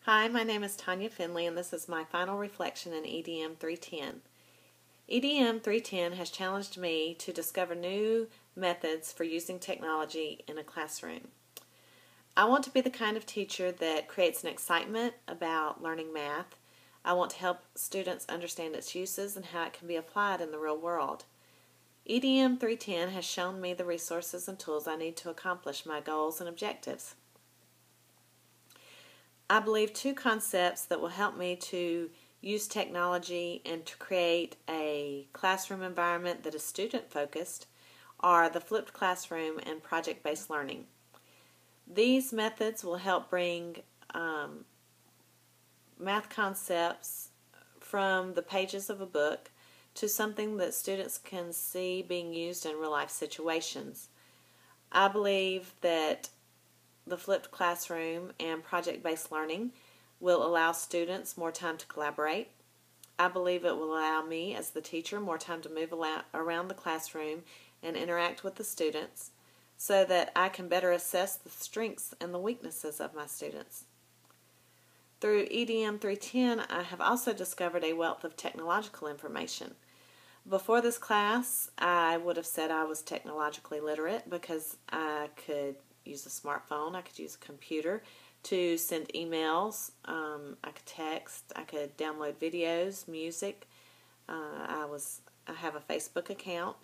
Hi, my name is Tanya Finley, and this is my final reflection in EDM310. EDM310 has challenged me to discover new methods for using technology in a classroom. I want to be the kind of teacher that creates an excitement about learning math. I want to help students understand its uses and how it can be applied in the real world. EDM310 has shown me the resources and tools I need to accomplish my goals and objectives. I believe two concepts that will help me to use technology and to create a classroom environment that is student-focused are the flipped classroom and project-based learning. These methods will help bring math concepts from the pages of a book to something that students can see being used in real-life situations. I believe that the flipped classroom and project-based learning will allow students more time to collaborate. I believe it will allow me as the teacher more time to move around the classroom and interact with the students so that I can better assess the strengths and the weaknesses of my students. Through EDM310, I have also discovered a wealth of technological information. Before this class, I would have said I was technologically literate because I could use a smartphone, I could use a computer to send emails, I could text, I could download videos, music. I have a Facebook account,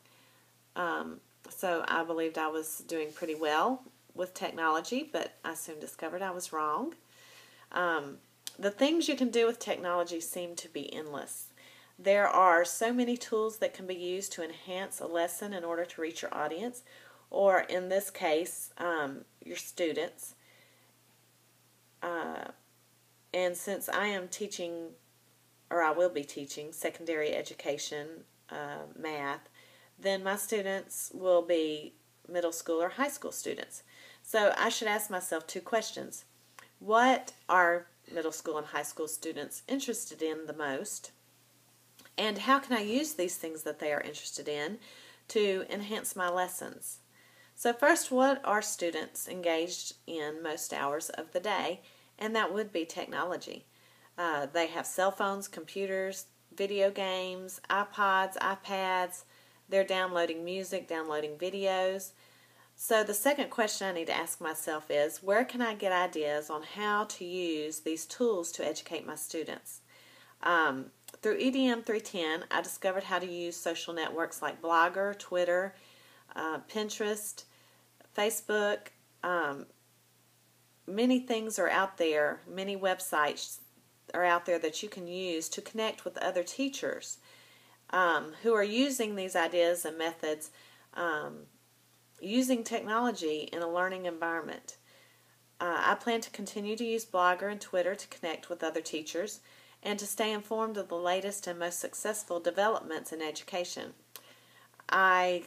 so I believed I was doing pretty well with technology, but I soon discovered I was wrong. The things you can do with technology seem to be endless. There are so many tools that can be used to enhance a lesson in order to reach your audience, or in this case, your students. And since I am teaching, or I will be teaching, secondary education math, then my students will be middle school or high school students. So I should ask myself two questions. What are middle school and high school students interested in the most? And how can I use these things that they are interested in to enhance my lessons? So first, what are students engaged in most hours of the day? And that would be technology. They have cell phones, computers, video games, iPods, iPads. They're downloading music, downloading videos. So the second question I need to ask myself is, where can I get ideas on how to use these tools to educate my students? Through EDM310, I discovered how to use social networks like Blogger, Twitter, Pinterest, Facebook. Many things are out there, many websites are out there that you can use to connect with other teachers who are using these ideas and methods using technology in a learning environment. I plan to continue to use Blogger and Twitter to connect with other teachers and to stay informed of the latest and most successful developments in education. I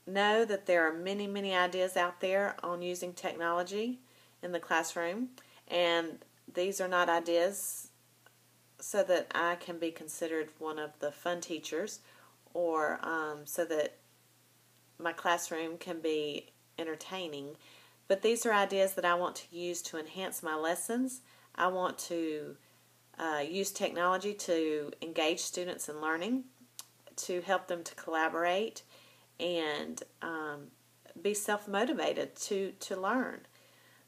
know that there are many, many ideas out there on using technology in the classroom, and these are not ideas so that I can be considered one of the fun teachers or so that my classroom can be entertaining, but these are ideas that I want to use to enhance my lessons. I want to use technology to engage students in learning, to help them to collaborate, and be self-motivated to learn.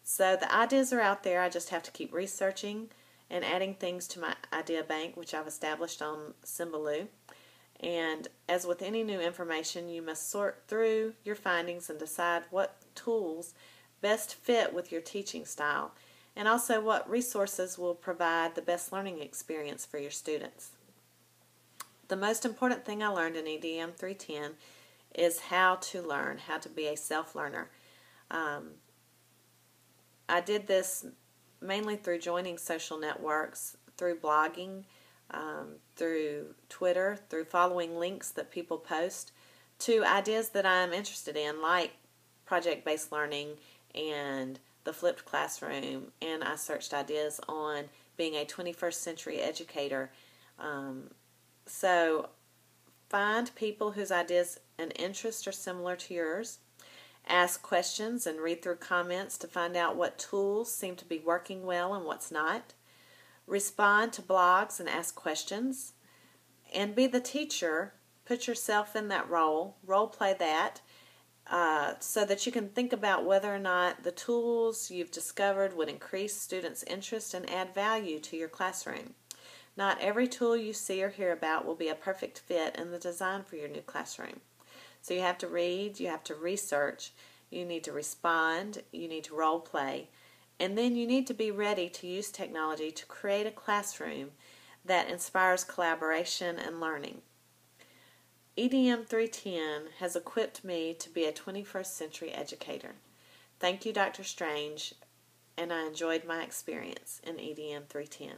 So the ideas are out there. I just have to keep researching and adding things to my idea bank, which I've established on Symbaloo. And as with any new information, you must sort through your findings and decide what tools best fit with your teaching style, and also what resources will provide the best learning experience for your students. The most important thing I learned in EDM310 is how to learn, how to be a self-learner. I did this mainly through joining social networks, through blogging, through Twitter, through following links that people post to ideas that I'm interested in, like project-based learning and the flipped classroom, and I searched ideas on being a 21st century educator. So find people whose ideas and interests are similar to yours Ask questions and read through comments to find out what tools seem to be working well and what's not. Respond to blogs and ask questions. And be the teacher. Put yourself in that role play that, so that you can think about whether or not the tools you've discovered would increase students' interest and add value to your classroom. Not every tool you see or hear about will be a perfect fit in the design for your new classroom. So you have to read, you have to research, you need to respond, you need to role play, and then you need to be ready to use technology to create a classroom that inspires collaboration and learning. EDM310 has equipped me to be a 21st century educator. Thank you, Dr. Strange, and I enjoyed my experience in EDM310.